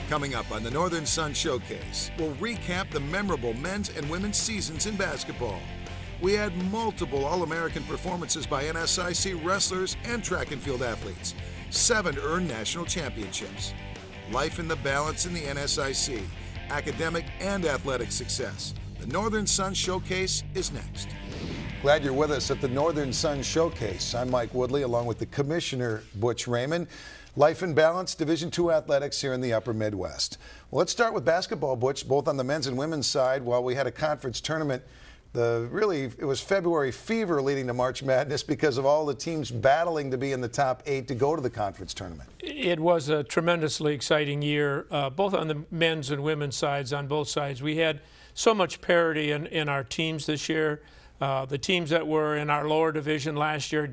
Coming up on the Northern Sun Showcase, we'll recap the memorable men's and women's seasons in basketball. We had multiple All-American performances by NSIC wrestlers and track and field athletes. 7 earned national championships. Life in the balance in the NSIC, academic and athletic success. The Northern Sun Showcase is next. Glad you're with us at the Northern Sun Showcase. I'm Mike Woodley along with the Commissioner Butch Raymond. Life in Balance, Division II athletics here in the Upper Midwest. Well, let's start with basketball, Butch, both on the men's and women's side. While we had a conference tournament, it was February fever leading to March Madness because of all the teams battling to be in the top 8 to go to the conference tournament. It was a tremendously exciting year, both on the men's and women's sides, on both sides. We had so much parity in our teams this year. The teams that were in our lower division last year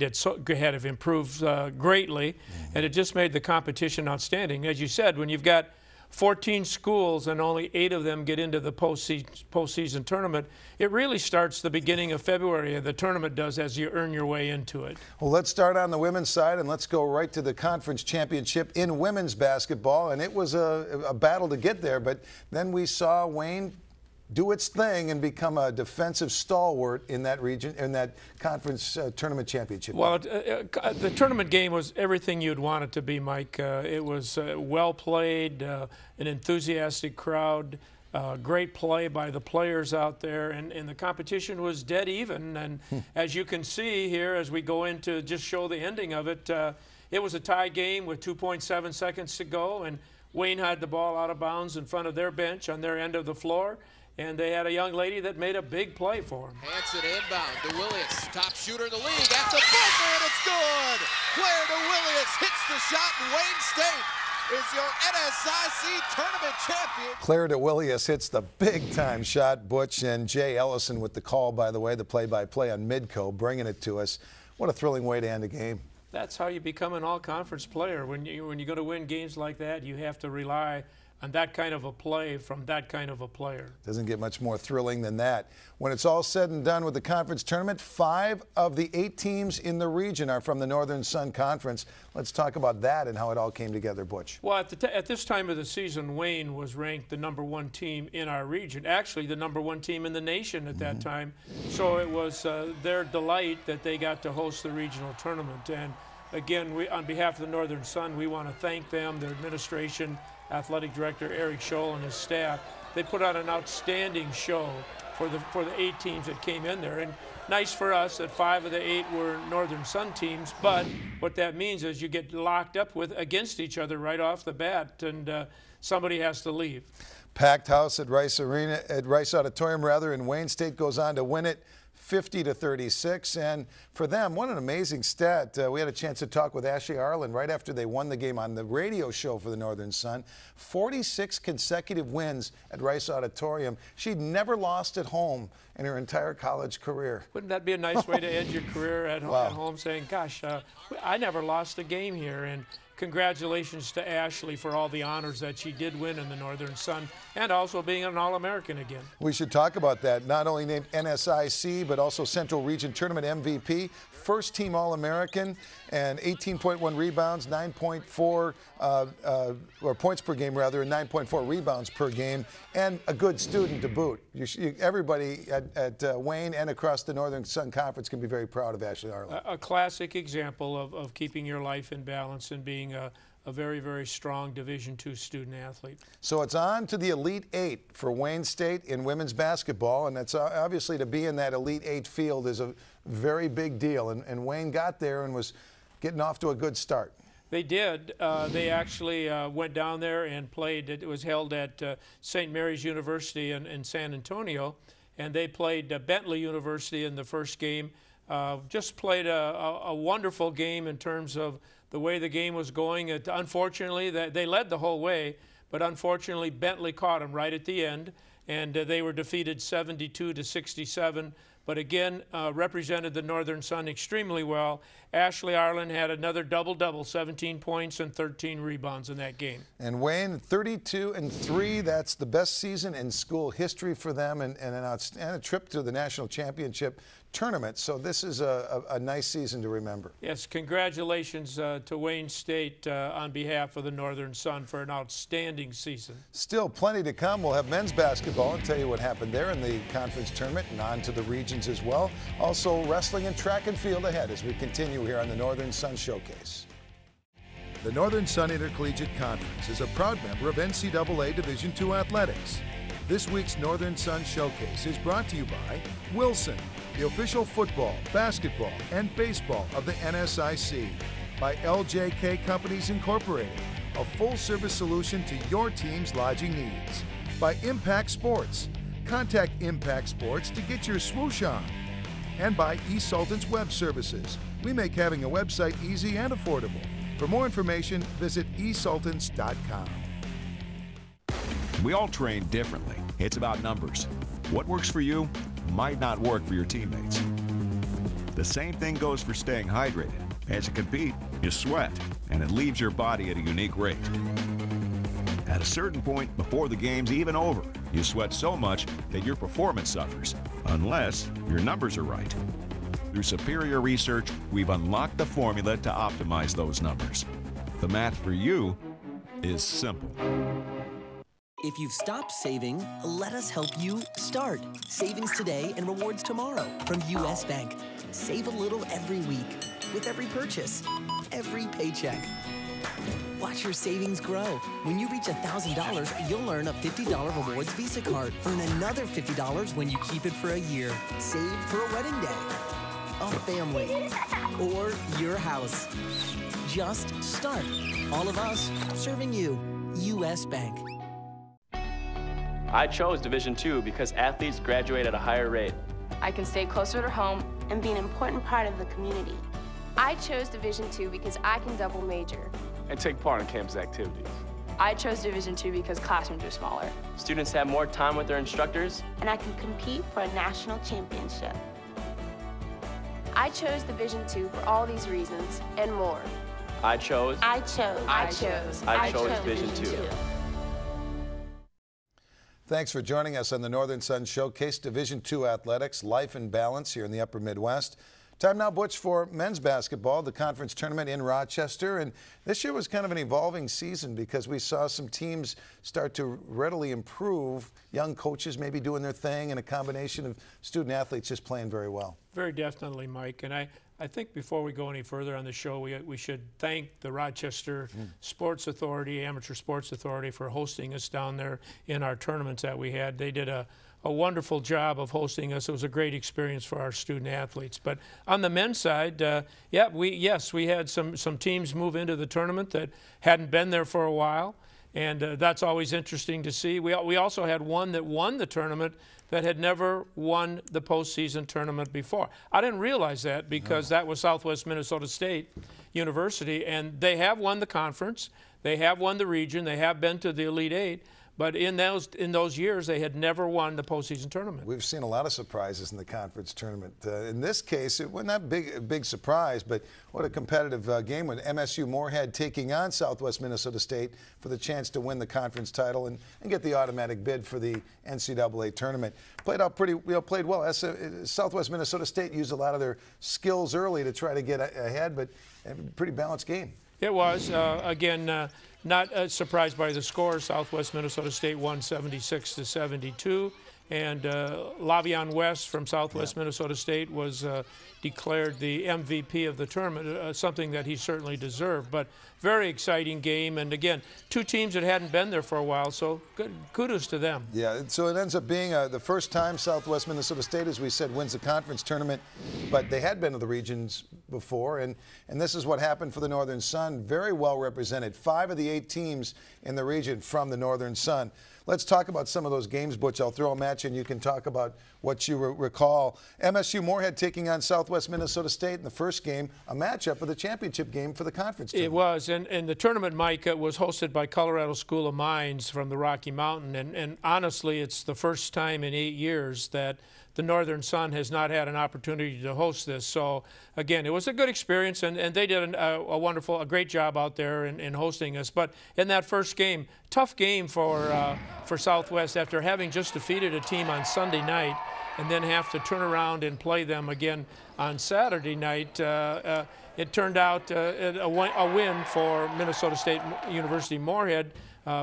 have improved greatly, and it just made the competition outstanding. As you said, when you've got 14 schools and only 8 of them get into the postseason tournament, it really starts the beginning of February. The tournament does as you earn your way into it. Well, let's start on the women's side and let's go right to the conference championship in women's basketball. And it was a battle to get there, but then we saw Wayne do its thing and become a defensive stalwart in that region, in that conference tournament championship. Well, the tournament game was everything you'd want it to be, Mike. It was well played, an enthusiastic crowd, great play by the players out there, and the competition was dead even. And as you can see here, as we go into just show the ending of it, it was a tie game with 2.7 seconds to go, and Wayne had the ball out of bounds in front of their bench on their end of the floor. And they had a young lady that made a big play for him. Hanson inbound. DeWillius, top shooter in the league. At the buzzer, and it's good. Claire DeWillius hits the shot, and Wayne State is your NSIC tournament champion. Claire DeWillius hits the big-time shot. Butch and Jay Ellison with the call, by the way, the play-by-play on Midco, bringing it to us. What a thrilling way to end a game. That's how you become an all-conference player. When you're going to win games like that, you have to rely on that kind of a play from that kind of a player. Doesn't get much more thrilling than that. When it's all said and done with the conference tournament, 5 of the 8 teams in the region are from the Northern Sun Conference. Let's talk about that and how it all came together, Butch. Well, at this time of the season, Wayne was ranked the #1 team in our region, actually the #1 team in the nation at that time. So it was their delight that they got to host the regional tournament. And again, on behalf of the Northern Sun, we want to thank them, their administration, Athletic Director Eric Scholl and his staff. They put on an outstanding show for the 8 teams that came in there. And nice for us that 5 of the 8 were Northern Sun teams, but what that means is you get locked up against each other right off the bat, and somebody has to leave. Packed house at Rice Auditorium, and Wayne State goes on to win it 50-36, and for them, what an amazing stat. We had a chance to talk with Ashley Arlen right after they won the game on the radio show for the Northern Sun. 46 consecutive wins at Rice Auditorium. She'd never lost at home in her entire college career. Wouldn't that be a nice way to end your career at home, saying, gosh, I never lost a game here. And congratulations to Ashley for all the honors that she did win in the Northern Sun, and also being an All-American again. We should talk about that. Not only named NSIC, but also Central Region Tournament MVP, first team All-American, and 18.1 rebounds, 9.4 or points per game rather, and 9.4 rebounds per game, and a good student to boot. Everybody at Wayne and across the Northern Sun Conference can be very proud of Ashley Arlen. A classic example of keeping your life in balance and being a very, very strong Division II student athlete. So it's on to the Elite 8 for Wayne State in women's basketball, and that's obviously to be in that Elite 8 field is a very big deal, and Wayne got there and was getting off to a good start. They did. They actually went down there and played. It was held at St. Mary's University in San Antonio, and they played Bentley University in the first game. Just played a wonderful game in terms of the way the game was going. Unfortunately, they led the whole way, but unfortunately Bentley caught them right at the end, and they were defeated 72-67. But again, represented the Northern Sun extremely well. Ashley Arlen had another double-double, 17 points and 13 rebounds in that game. And Wayne, 32-3, that's the best season in school history for them, and a trip to the national championship tournament. So this is a nice season to remember. Yes, congratulations to Wayne State on behalf of the Northern Sun for an outstanding season. Still plenty to come. We'll have men's basketball and tell you what happened there in the conference tournament and on to the regions as well. Also wrestling and track and field ahead as we continue here on the Northern Sun Showcase. The Northern Sun Intercollegiate Conference is a proud member of NCAA Division II Athletics. This week's Northern Sun Showcase is brought to you by Wilson, the official football, basketball, and baseball of the NSIC. By LJK Companies Incorporated, a full-service solution to your team's lodging needs. By Impact Sports. Contact Impact Sports to get your swoosh on. And by eSultans Web Services. We make having a website easy and affordable. For more information, visit esultans.com. We all train differently. It's about numbers. What works for you might not work for your teammates. The same thing goes for staying hydrated. As you compete, you sweat, and it leaves your body at a unique rate. At a certain point before the game's even over, you sweat so much that your performance suffers, unless your numbers are right. Through superior research, we've unlocked the formula to optimize those numbers. The math for you is simple. If you've stopped saving, let us help you start. Savings today and rewards tomorrow from U.S. Bank. Save a little every week with every purchase, every paycheck. Watch your savings grow. When you reach $1,000, you'll earn a $50 rewards Visa card. Earn another $50 when you keep it for a year. Save for a wedding day, a family, or your house. Just start. All of us serving you. U.S. Bank. I chose Division II because athletes graduate at a higher rate. I can stay closer to home and be an important part of the community. I chose Division II because I can double major and take part in campus activities. I chose Division II because classrooms are smaller. Students have more time with their instructors. And I can compete for a national championship. I chose Division II for all these reasons and more. I chose Division II. Thanks for joining us on the Northern Sun Showcase, Division II Athletics, Life in Balance here in the Upper Midwest. Time now, Butch, for men's basketball, the conference tournament in Rochester. And this year was kind of an evolving season because we saw some teams start to readily improve, young coaches maybe doing their thing, and a combination of student athletes just playing very well. Very definitely, Mike. And I think before we go any further on the show, we should thank the Rochester Sports Authority, Amateur Sports Authority, for hosting us down there in our tournaments that we had. They did a wonderful job of hosting us. It was a great experience for our student athletes. But on the men's side, we had some teams move into the tournament that hadn't been there for a while, and that's always interesting to see. We also had one that won the tournament that had never won the postseason tournament before. I didn't realize that because that was Southwest Minnesota State University, and they have won the conference, they have won the region, they have been to the Elite Eight, but in those years, they had never won the postseason tournament. We've seen a lot of surprises in the conference tournament. In this case, it wasn't that big surprise, but what a competitive game with MSU Moorhead taking on Southwest Minnesota State for the chance to win the conference title and get the automatic bid for the NCAA tournament. Played out played well. Southwest Minnesota State used a lot of their skills early to try to get ahead, but a pretty balanced game. It was, again, not surprised by the score. Southwest Minnesota State won 76-72, and Lavion West from Southwest Minnesota State was declared the MVP of the tournament, something that he certainly deserved. But very exciting game, and again, two teams that hadn't been there for a while, so good, kudos to them. Yeah, so it ends up being the first time Southwest Minnesota State, as we said, wins the conference tournament, but they had been to the regions before, and this is what happened for the Northern Sun. Very well represented. 5 of the 8 teams in the region from the Northern Sun. Let's talk about some of those games, Butch. I'll throw a match and you can talk about what you recall. MSU Moorhead taking on Southwest Minnesota State in the first game, a matchup of the championship game for the conference tournament. It was, and the tournament, Mike, was hosted by Colorado School of Mines from the Rocky Mountain, and honestly, it's the first time in 8 years that the Northern Sun has not had an opportunity to host this. So again, it was a good experience, and they did a great job out there in hosting us. But in that first game, tough game for Southwest after having just defeated a team on Sunday night and then have to turn around and play them again on Saturday night. It turned out a win for Minnesota State University Moorhead,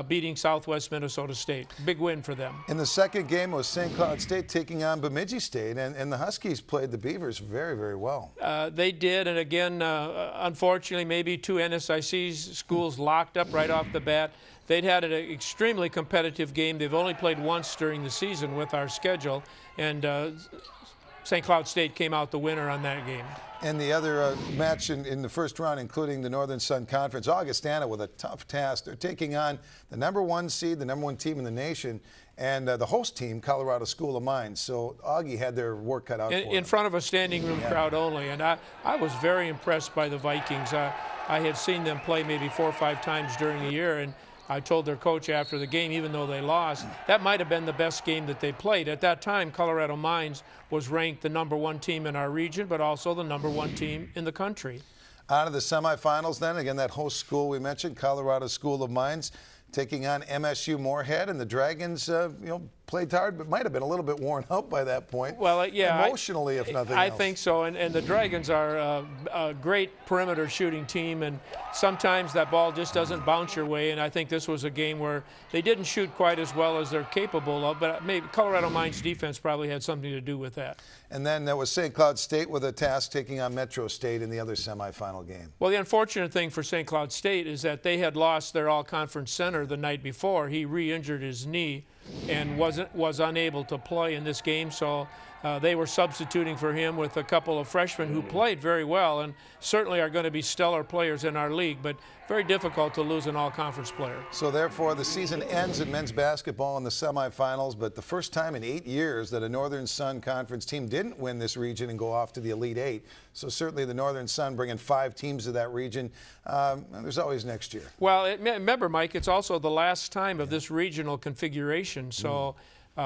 beating Southwest Minnesota State. Big win for them. In the second game was St. Cloud State taking on Bemidji State, and the Huskies played the Beavers very, very well. They did, and again, unfortunately, maybe 2 NSIC schools locked up right off the bat. They'd had an extremely competitive game. They've only played once during the season with our schedule, and St. Cloud State came out the winner on that game. And the other match in the first round, including the Northern Sun Conference, Augustana with a tough task. They're taking on the #1 seed, the #1 team in the nation, and the host team, Colorado School of Mines. So Augie had their work cut out for them. In front of a standing room crowd only, and I was very impressed by the Vikings. I had seen them play maybe 4 or 5 times during the year, and I told their coach after the game, even though they lost, that might have been the best game that they played. At that time, Colorado Mines was ranked the #1 team in our region, but also the #1 team in the country. Out of the semifinals then, again, that host school we mentioned, Colorado School of Mines, taking on MSU Moorhead, and the Dragons, played hard, but might have been a little bit worn out by that point. Well, yeah, emotionally, if nothing else. I think so, and the Dragons are a great perimeter shooting team, and sometimes that ball just doesn't bounce your way, and I think this was a game where they didn't shoot quite as well as they're capable of, but maybe Colorado Mines defense probably had something to do with that. And then there was St. Cloud State with a task taking on Metro State in the other semifinal game. Well, the unfortunate thing for St. Cloud State is that they had lost their all-conference center the night before. He re-injured his knee and was unable to play in this game, so they were substituting for him with a couple of freshmen who played very well and certainly are going to be stellar players in our league, but very difficult to lose an all-conference player. So therefore, the season ends in men's basketball in the semifinals, but the first time in 8 years that a Northern Sun Conference team didn't win this region and go off to the Elite Eight. So certainly the Northern Sun bringing 5 teams to that region. There's always next year. Well, remember, Mike, it's also the last time of this regional configuration, so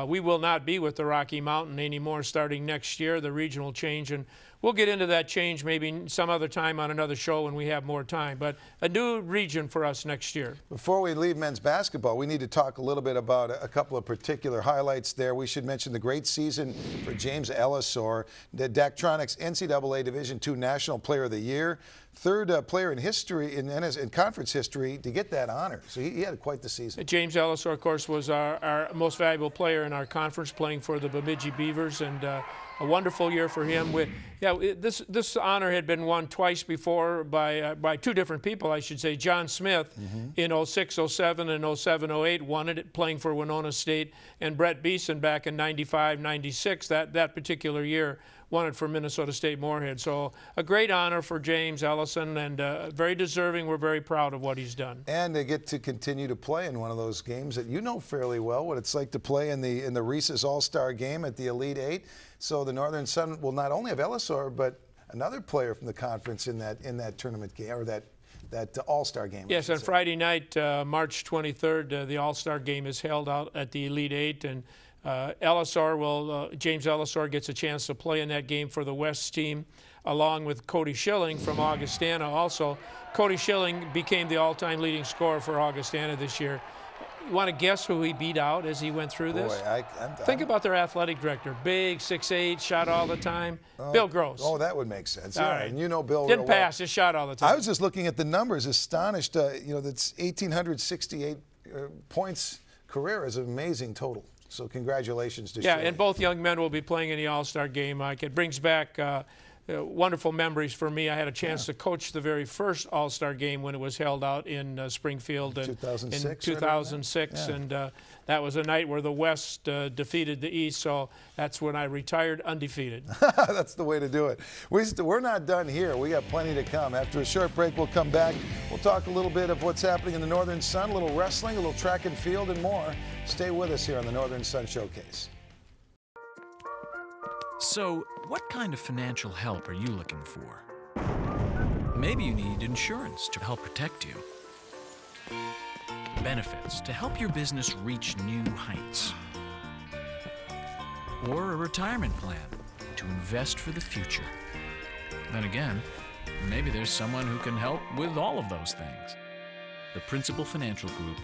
we will not be with the Rocky Mountain anymore starting next year, the regional change, and we'll get into that change maybe some other time on another show when we have more time, but a new region for us next year. Before we leave men's basketball, we need to talk a little bit about a couple of particular highlights there. We should mention the great season for James Ellisor, the Daktronics NCAA Division II National Player of the Year, 3rd player in history, in conference history, to get that honor. So he had quite the season. James Ellisor, of course, was our most valuable player in our conference, playing for the Bemidji Beavers, and a wonderful year for him. This honor had been won twice before by 2 different people, I should say. John Smith in 06-07 and 07-08 won it, playing for Winona State, and Brett Beeson back in 95-96, that particular year, won it for Minnesota State Moorhead. So a great honor for James Ellison, and very deserving. We're very proud of what he's done. And they get to continue to play in one of those games that you know fairly well, what it's like to play in the Reese's All-Star game at the Elite Eight. So the Northern Sun will not only have Ellisor, but another player from the conference in that tournament game, or that All-Star game. Yes, on Friday night, March 23rd, the All-Star game is held out at the Elite Eight, and James Ellisor gets a chance to play in that game for the West team, along with Cody Schilling from Augustana. Also, Cody Schilling became the all-time leading scorer for Augustana this year. You want to guess who he beat out as he went through this? Boy, Think about their athletic director. Big, 6'8", shot all the time. Bill Gross. Oh, that would make sense. All yeah, right. And you know Bill Didn't real well. pass, just shot all the time. I was just looking at the numbers, astonished. That's 1,868 points career is an amazing total. So congratulations to Yeah, Shirley. and both young men will be playing in the All-Star game, Mike. It brings back wonderful memories for me. I had a chance to coach the very first All-Star game when it was held out in Springfield in 2006, and that was a night where the West defeated the East, so that's when I retired undefeated. That's the way to do it. We're not done here. We got plenty to come. After a short break, we'll come back. We'll talk a little bit of what's happening in the Northern Sun, a little wrestling, a little track and field, and more. Stay with us here on the Northern Sun Showcase. So, what kind of financial help are you looking for? Maybe you need insurance to help protect you. Benefits to help your business reach new heights. or a retirement plan to invest for the future. Then again, maybe there's someone who can help with all of those things. The Principal Financial Group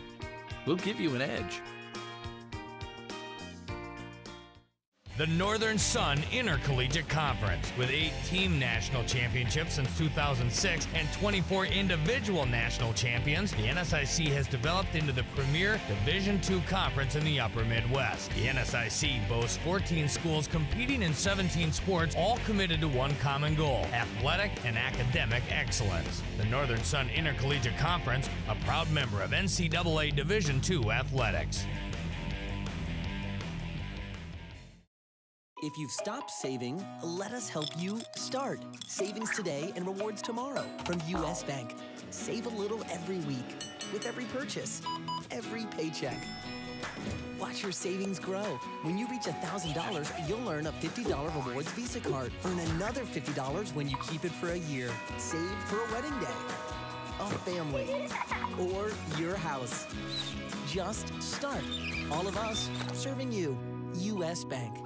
will give you an edge. The Northern Sun Intercollegiate Conference. With 8 team national championships since 2006 and 24 individual national champions, the NSIC has developed into the premier Division II conference in the Upper Midwest. The NSIC boasts 14 schools competing in 17 sports, all committed to one common goal: athletic and academic excellence. The Northern Sun Intercollegiate Conference, a proud member of NCAA Division II athletics. If you've stopped saving, let us help you start. Savings today and rewards tomorrow from U.S. Bank. Save a little every week with every purchase, every paycheck. Watch your savings grow. When you reach $1,000, you'll earn a $50 rewards Visa card. Earn another $50 when you keep it for a year. Save for a wedding day, a family, or your house. Just start. All of us serving you. U.S. Bank.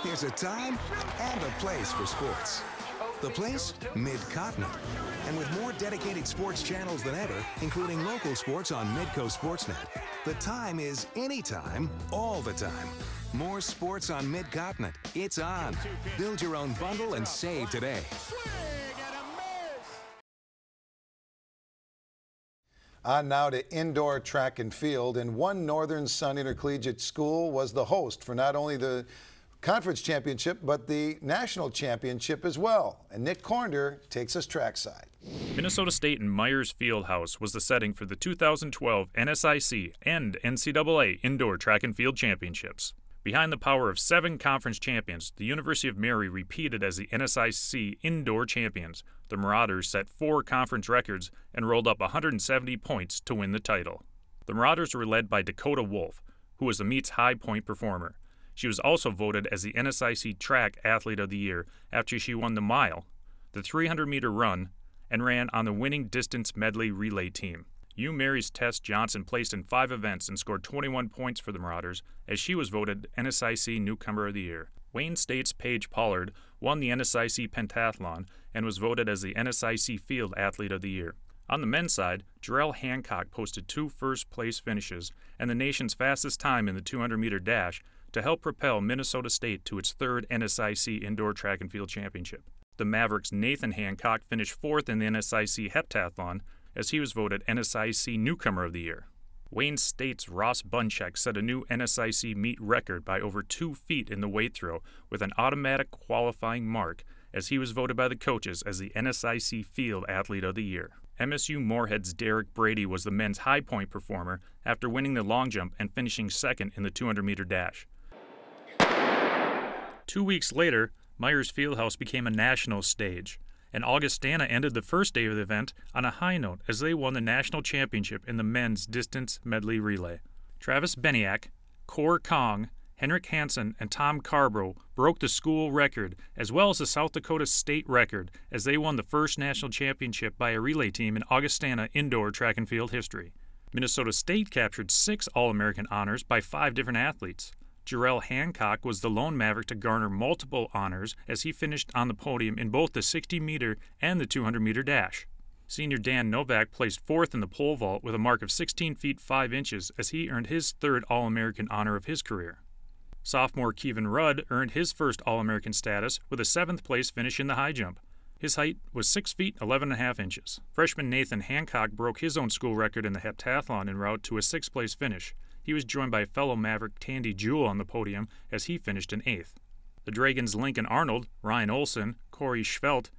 There's a time and a place for sports. The place? Mid-Continent. And with more dedicated sports channels than ever, including local sports on Midco Sportsnet, the time is anytime, all the time. More sports on Mid-Continent. It's on. Build your own bundle and save today. On now to indoor track and field, and one Northern Sun Intercollegiate School was the host for not only the conference championship, but the national championship as well. And Nick Cornder takes us trackside. Minnesota State and Myers Fieldhouse was the setting for the 2012 NSIC and NCAA Indoor Track and Field Championships. Behind the power of 7 conference champions, the University of Mary repeated as the NSIC Indoor Champions. The Marauders set 4 conference records and rolled up 170 points to win the title. The Marauders were led by Dakota Wolf, who was the meet's high point performer. She was also voted as the NSIC Track Athlete of the Year after she won the mile, the 300-meter run, and ran on the winning distance medley relay team. Mary's Tess Johnson placed in 5 events and scored 21 points for the Marauders, as she was voted NSIC Newcomer of the Year. Wayne State's Paige Pollard won the NSIC Pentathlon and was voted as the NSIC Field Athlete of the Year. On the men's side, Jarrell Hancock posted 2 first-place finishes and the nation's fastest time in the 200-meter dash to help propel Minnesota State to its 3rd NSIC Indoor Track and Field Championship. The Mavericks' Nathan Hancock finished 4th in the NSIC Heptathlon, as he was voted NSIC Newcomer of the Year. Wayne State's Ross Bunchek set a new NSIC meet record by over 2 feet in the weight throw with an automatic qualifying mark, as he was voted by the coaches as the NSIC Field Athlete of the Year. MSU Moorhead's Derek Brady was the men's high point performer after winning the long jump and finishing 2nd in the 200-meter dash. 2 weeks later, Myers Fieldhouse became a national stage, and Augustana ended the first day of the event on a high note as they won the national championship in the men's distance medley relay. Travis Beniak, Cor Kong, Henrik Hansen, and Tom Carbrough broke the school record as well as the South Dakota state record as they won the first national championship by a relay team in Augustana indoor track and field history. Minnesota State captured 6 All-American honors by 5 different athletes. Jarrell Hancock was the lone Maverick to garner multiple honors as he finished on the podium in both the 60-meter and the 200-meter dash. Senior Dan Novak placed 4th in the pole vault with a mark of 16 feet 5 inches as he earned his 3rd All-American honor of his career. Sophomore Kevin Rudd earned his first All-American status with a 7th place finish in the high jump. His height was 6 feet 11.5 inches. Freshman Nathan Hancock broke his own school record in the heptathlon en route to a 6th place finish. He was joined by fellow Maverick Tandy Jewell on the podium as he finished in 8th. The Dragons' Lincoln Arnold, Ryan Olson, Corey Schvelt,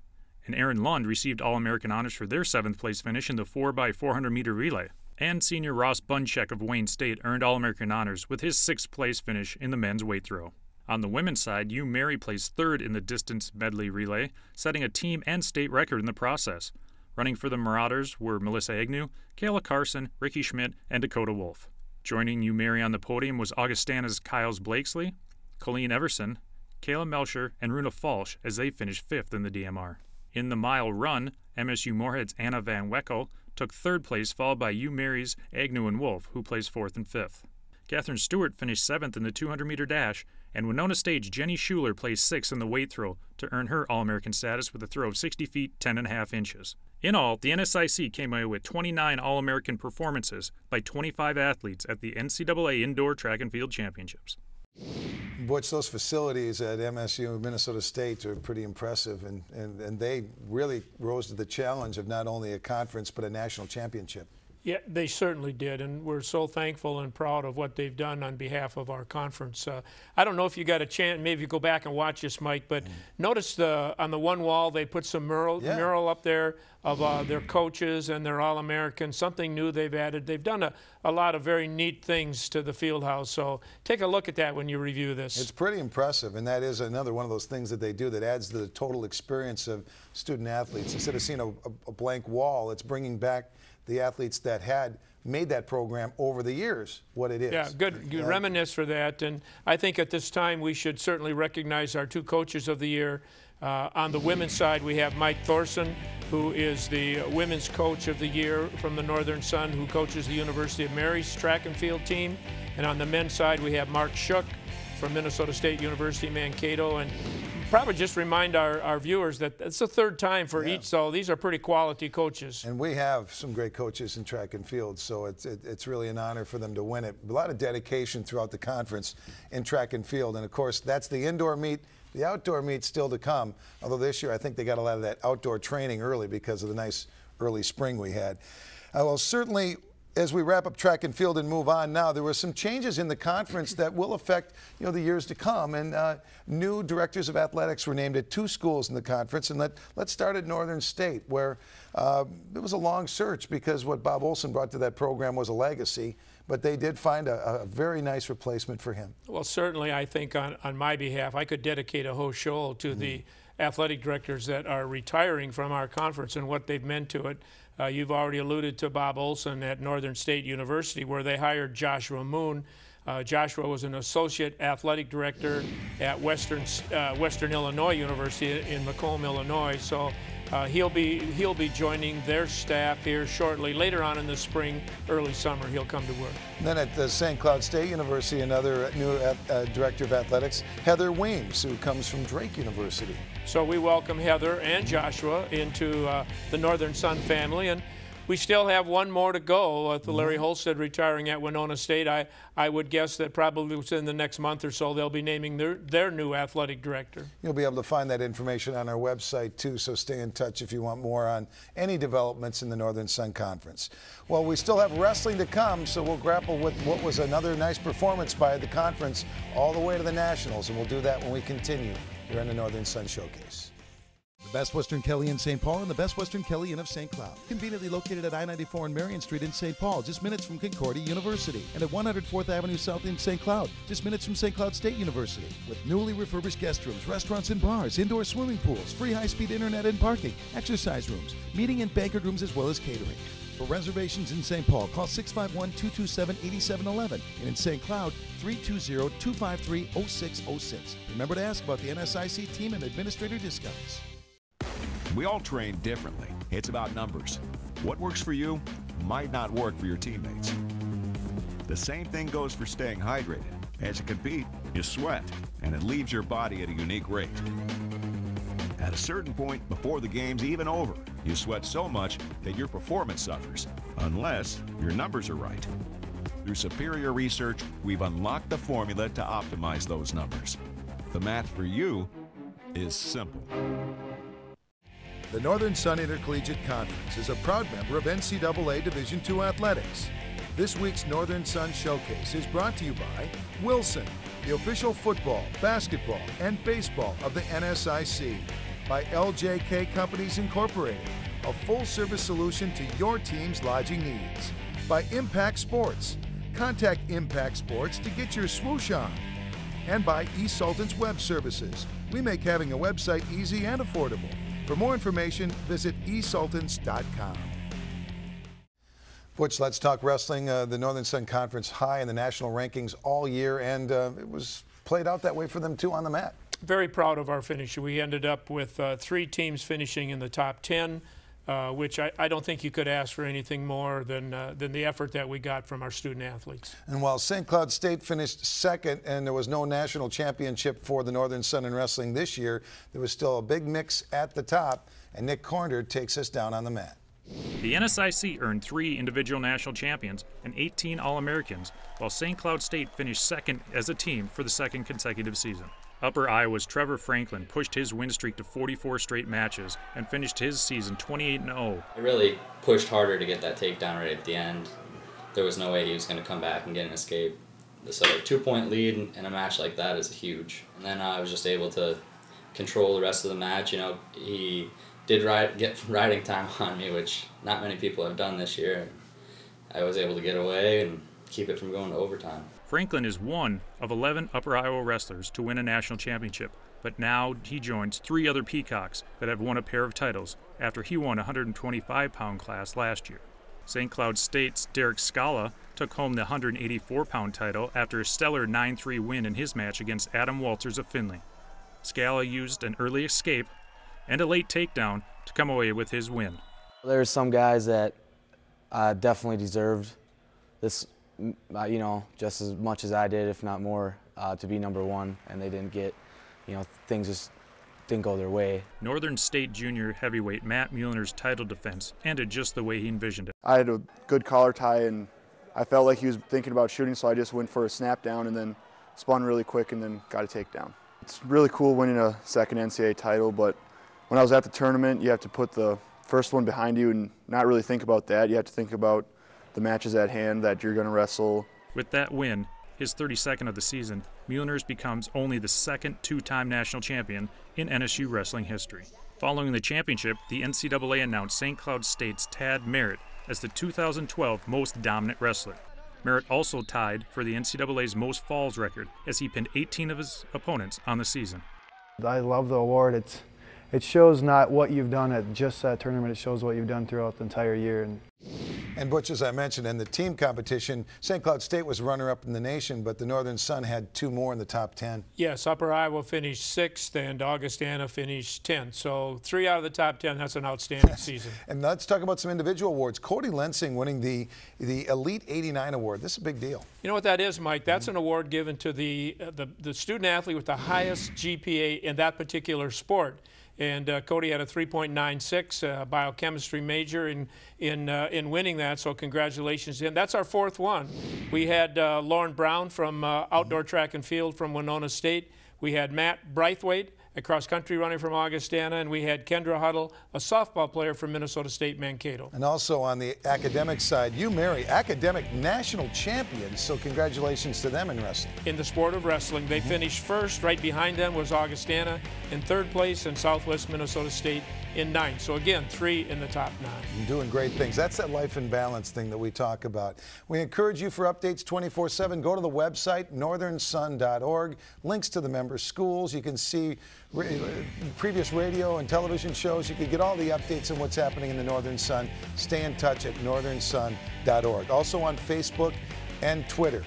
and Aaron Lund received All-American honors for their 7th place finish in the 4x400 meter relay. And senior Ross Bunchek of Wayne State earned All-American honors with his 6th place finish in the men's weight throw. On the women's side, Mary placed 3rd in the distance medley relay, setting a team and state record in the process. Running for the Marauders were Melissa Agnew, Kayla Carson, Ricky Schmidt, and Dakota Wolf. Joining Mary on the podium was Augustana's Kyles Blakesley, Colleen Everson, Kayla Melcher, and Runa Falsh as they finished 5th in the DMR. In the mile run, MSU Moorhead's Anna Van Weckel took third place, followed by U Mary's Agnew and Wolf, who placed fourth and fifth. Catherine Stewart finished seventh in the 200-meter dash, and Winona State's Jenny Schuler placed sixth in the weight throw to earn her All-American status with a throw of 60 feet 10.5 inches. In all, the NSIC came away with 29 All-American performances by 25 athletes at the NCAA Indoor Track and Field Championships. Butch, those facilities at MSU and Minnesota State are pretty impressive, and they really rose to the challenge of not only a conference but a national championship. Yeah, they certainly did, and we're so thankful and proud of what they've done on behalf of our conference. I don't know if you got a chance, maybe you go back and watch this, Mike, but notice on the one wall they put some mural up there of their coaches and their All-Americans, something new they've added. They've done a lot of very neat things to the field house, so take a look at that when you review this. It's pretty impressive, and that is another one of those things that they do that adds to the total experience of student athletes. Instead of seeing a blank wall, it's bringing back the athletes that had made that program over the years what it is. Yeah, good. You reminisce for that, and I think at this time we should certainly recognize our two coaches of the year. On the women's side, we have Mike Thorson, who is the women's coach of the year from the Northern Sun, who coaches the University of Mary's track and field team. And on the men's side, we have Mark Shook from Minnesota State University, Mankato. And probably just remind our viewers that it's the third time for each, so these are pretty quality coaches. And we have some great coaches in track and field, so it's really an honor for them to win it. A lot of dedication throughout the conference in track and field, and of course that's the indoor meet. The outdoor meet's still to come, although this year I think they got a lot of that outdoor training early because of the nice early spring we had. Well, certainly, as we wrap up track and field and move on now, there were some changes in the conference that will affect the years to come, and new directors of athletics were named at two schools in the conference. And let's start at Northern State, where it was a long search because what Bob Olson brought to that program was a legacy, but they did find a very nice replacement for him. Well, certainly I think on my behalf I could dedicate a whole show to the athletic directors that are retiring from our conference and what they've meant to it. You've already alluded to Bob Olson at Northern State University, where they hired Joshua Moon. Joshua was an associate athletic director at Western Illinois University in Macomb, Illinois. So he'll be joining their staff here shortly. Later on in the spring, early summer, he'll come to work. And then at St. Cloud State University, another new director of athletics, Heather Weems, who comes from Drake University. So we welcome Heather and Joshua into the Northern Sun family, and we still have one more to go. With Larry Holstead retiring at Winona State, I would guess that probably within the next month or so they'll be naming their new athletic director. You'll be able to find that information on our website too, so stay in touch if you want more on any developments in the Northern Sun Conference. Well, we still have wrestling to come, so we'll grapple with what was another nice performance by the conference all the way to the Nationals, and we'll do that when we continue here on the Northern Sun Showcase. The Best Western Kelly in St. Paul and the Best Western Kelly Inn of St. Cloud. Conveniently located at I-94 and Marion Street in St. Paul, just minutes from Concordia University. And at 104th Avenue South in St. Cloud, just minutes from St. Cloud State University. With newly refurbished guest rooms, restaurants and bars, indoor swimming pools, free high-speed internet and parking, exercise rooms, meeting and banquet rooms, as well as catering. For reservations in St. Paul, call 651-227-8711. And in St. Cloud, 320-253-0606. Remember to ask about the NSIC team and administrator discounts. We all train differently. It's about numbers. What works for you might not work for your teammates. The same thing goes for staying hydrated. As you compete, you sweat, and it leaves your body at a unique rate. At a certain point before the game's even over, you sweat so much that your performance suffers, unless your numbers are right. Through superior research, we've unlocked the formula to optimize those numbers. The math for you is simple. The Northern Sun Intercollegiate Conference is a proud member of NCAA Division II Athletics. This week's Northern Sun Showcase is brought to you by Wilson, the official football, basketball, and baseball of the NSIC. By LJK Companies Incorporated, a full-service solution to your team's lodging needs. By Impact Sports. Contact Impact Sports to get your swoosh on. And by eSultan's Web Services. We make having a website easy and affordable. For more information, visit esultans.com. Butch, let's talk wrestling. The Northern Sun Conference high in the national rankings all year, and it was played out that way for them too on the mat. very proud of our finish. We ended up with 3 teams finishing in the top 10, which I don't think you could ask for anything more than the effort that we got from our student athletes. And while St. Cloud State finished second and there was no national championship for the Northern Sun in wrestling this year, there was still a big mix at the top, and Nick Cornder takes us down on the mat. The NSIC earned 3 individual national champions and 18 All-Americans, while St. Cloud State finished second as a team for the 2nd consecutive season. Upper Iowa's Trevor Franklin pushed his win streak to 44 straight matches and finished his season 28-0. I really pushed harder to get that takedown right at the end. There was no way he was going to come back and get an escape. So a 2-point lead in a match like that is huge. And then I was just able to control the rest of the match. You know, he did get riding time on me, which not many people have done this year. I was able to get away and keep it from going to overtime. Franklin is one of 11 Upper Iowa wrestlers to win a national championship, but now he joins 3 other Peacocks that have won a pair of titles after he won a 125-pound class last year. St. Cloud State's Derek Scala took home the 184-pound title after a stellar 9-3 win in his match against Adam Walters of Findlay. Scala used an early escape and a late takedown to come away with his win. There's some guys that definitely deserved this, you know, just as much as I did, if not more, to be number 1, and they didn't get, you know, things just didn't go their way. Northern State junior heavyweight Matt Muellner's title defense ended just the way he envisioned it. I had a good collar tie, and I felt like he was thinking about shooting, so I just went for a snap down and then spun really quick and then got a takedown. It's really cool winning a 2nd NCAA title, but when I was at the tournament, you have to put the first one behind you and not really think about that. You have to think about the matches at hand that you're going to wrestle. With that win, his 32nd of the season, Muellner's becomes only the 2nd 2-time national champion in NSU wrestling history. Following the championship, the NCAA announced St. Cloud State's Tad Merritt as the 2012 most dominant wrestler. Merritt also tied for the NCAA's most falls record as he pinned 18 of his opponents on the season. I love the award. It shows not what you've done at just that tournament, it shows what you've done throughout the entire year. And Butch, as I mentioned, in the team competition, St. Cloud State was runner-up in the nation, but the Northern Sun had 2 more in the top 10. Yes, Upper Iowa finished 6th and Augustana finished 10th. So 3 out of the top 10, that's an outstanding season. And let's talk about some individual awards. Cody Lensing winning the Elite 89 award. This is a big deal. You know what that is, Mike? That's an award given to the student athlete with the highest GPA in that particular sport. And Cody had a 3.96 biochemistry major in winning that, so congratulations to him. That's our 4th one. We had Lauren Brown from outdoor track and field from Winona State. We had Matt Braithwaite, a cross-country runner from Augustana, and we had Kendra Huddle, a softball player from Minnesota State Mankato. And also on the academic side, you Mary, academic national champions, so congratulations to them in wrestling. In the sport of wrestling, they finished 1st. Right behind them was Augustana in 3rd place, and Southwest Minnesota State in 9th. So again, 3 in the top 9. And doing great things. That's that life and balance thing that we talk about. We encourage you for updates 24/7. Go to the website, northernsun.org. Links to the member schools. You can see previous radio and television shows. You can get all the updates on what's happening in the Northern Sun. Stay in touch at northernsun.org. Also on Facebook and Twitter.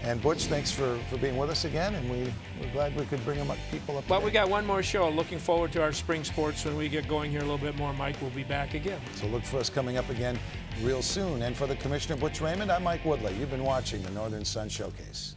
And Butch, thanks for being with us again, and we're glad we could bring people up. Well, we got one more show. Looking forward to our spring sports when we get going here a little bit more. Mike will be back again. So look for us coming up again real soon. And for the Commissioner Butch Raymond, I'm Mike Woodley. You've been watching the Northern Sun Showcase.